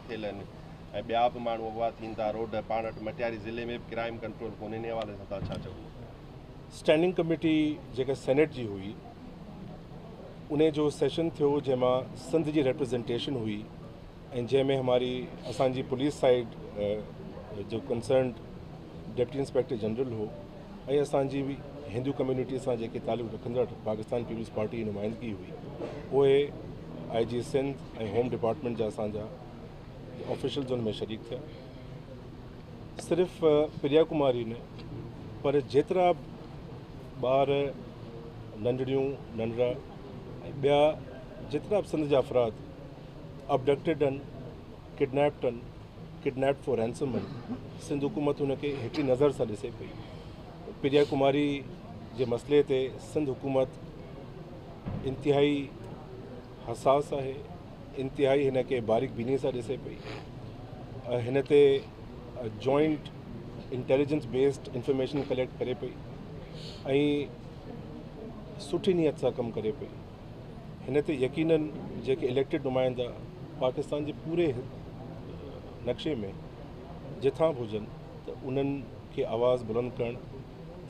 थियल आहिनि ऐं ॿिया बि माण्हू अगवा थियनि था रोड पाण वटि मटियारी ज़िले में बि क्राइम कंट्रोल कोन्हे, इन हवाले सां तव्हां छा चओ? स्टैंडिंग कमेटी जेका सेनेट जी हुई उन जो सेशन थियो जंहिंमां सिंध जी रिप्रेजेंटेशन हुई ऐं जंहिंमें हमारी असांजी पुलिस साइड जो कंसर्न डिप्टी इंस्पेक्टर जनरल हो ऐं असांजी बि हिंदू कम्यूनिटी सां जेके तालुक़ रखंदड़ पाकिस्तान पीपल्स पार्टी जी नुमाइंदगी हुई उहे IG सिंध ऐं होम डिपार्टमेंट जा असांजा ऑफिशियल्स उन में शरीक थिया। सिर्फ़ु प्रिया कुमारी न पर जेतिरा ॿार नंढड़ियूं नंढड़ा ऐं ॿिया जेतिरा बि सिंध जा अफ़राद अबडक्टेड आहिनि, किडनैप्ड फॉर रैंसम आहिनि, सिंध हुकूमत हुनखे हिकिड़ी नज़र सां ॾिसे पई। प्रिया कुमारी जे मसइले ते सिंध हुकूमत इंतिहाई हसास आहे, इंतिहाई हिन खे बारीक बीनी सां ॾिसे पई। हिन ते joint intelligence based information collect करे पई ऐं सुठी नियत सां कमु करे पई। हिन ते यकीनन जेके इलेक्टेड नुमाइंदा पाकिस्तान जे पूरे नक्शे में जिथां बि हुजनि त उन्हनि खे आवाज़ बुलंद करणु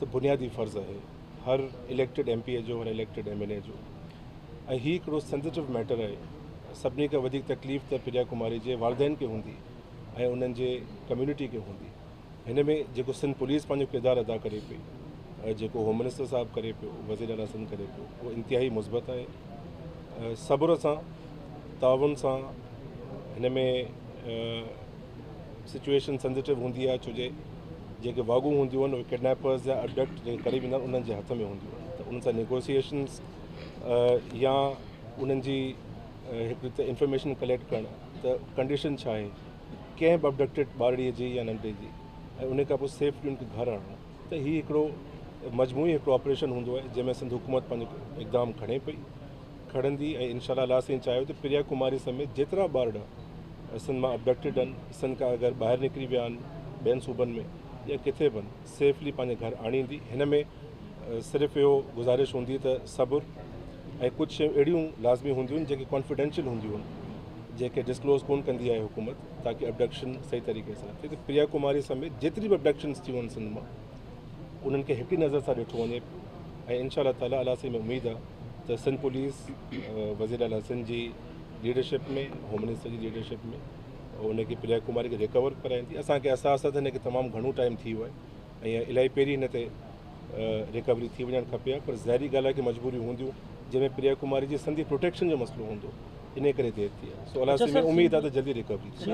त बुनियादी फ़र्ज़ु आहे हर इलेक्टेड MP जो, हर इलेक्टेड MLA जो। ऐं हीउ हिकिड़ो सेंसिटिव मैटर आहे। सभिनी खां वधीक तकलीफ़ त प्रिया कुमारी जे वालदेन खे हूंदी ऐं उन्हनि जे कम्यूनिटी खे हूंदी। हिन में जेको सिंध पुलिस पंहिंजो किरदारु अदा करे पई, जेको होम मिनिस्टर साहब करे पियो, वज़ीर आला सिंध करे पियो, उहो इंतिहाई मुस्बत आहे। सब्र सां ताउन सां हिन में सिचुएशन सेंसिटिव हूंदी आहे छो जे जेके वागू हूंदियूं आहिनि उहे किडनैपर्स या अबडक्ट जेके करे वेंदा आहिनि उन्हनि जे हथ में हूंदियूं आहिनि, त उन्हनि सां नेगोशिएशन्स या उन्हनि जी हिकु त इंफॉर्मेशन कलेक्ट करणु त कंडीशन छा आहे कंहिं बि अबडक्टेड ॿारड़ीअ जी या नंढे जी, ऐं उन खां पोइ सेफली उनखे घर आणणु, त हीउ हिकिड़ो मजमूई हिकिड़ो ऑपरेशन हूंदो आहे जंहिंमें सिंध हुकूमत पंहिंजो इक़दाम खणे पई, खणंदी ऐं इंशाअल्लाह अल्लाह साईं चाहियो त प्रिया कुमारी समेत जेतिरा ॿार सिंध मां अबडक्टेड आहिनि, सिंध खां अगरि ॿाहिरि निकिरी विया आहिनि ॿियनि सूबनि में या किथे बि सेफली पंहिंजे घर आणींदी। हिन में सिर्फ़ु इहो गुज़ारिश हूंदी त सब्र ऐं कुझु शयूं अहिड़ियूं लाज़मी हूंदियूं आहिनि जेके कॉन्फिडेंशियल हूंदियूं आहिनि, जेके डिस्क्लोज़ कोन कंदी आहे हुकूमत, ताकी अबडक्शन सही तरीक़े सां थिए। त प्रिया कुमारी समेत जेतिरी बि अबडक्शन्स थियूं आहिनि सिंध मां उन्हनि खे हिकिड़ी नज़र सां ॾिठो वञे ऐं इंशाअल्लाह ताला अल्लाह से में उमेदु आहे त सिंध पुलिस वज़ीर आला सिंध जी लीडरशिप में, होम मिनिस्टर जी लीडरशिप में उनखे प्रिया कुमारी खे रिकवर कराईंदी। असांखे अहसास आहे त हिनखे तमामु घणो टाइम थी वियो आहे ऐं इलाही पहिरीं हिन ते रिकवरी थी वञणु खपे आहे, पर ज़ाहिरी ॻाल्हि आहे कि मजबूरियूं हूंदियूं जंहिंमें प्रिया कुमारी जी सिंधी प्रोटेक्शन जो मसइलो हूंदो, इन करे देरि थी आहे। सो अल्लाह से में उमेदु आहे त जल्दी रिकवरी थी।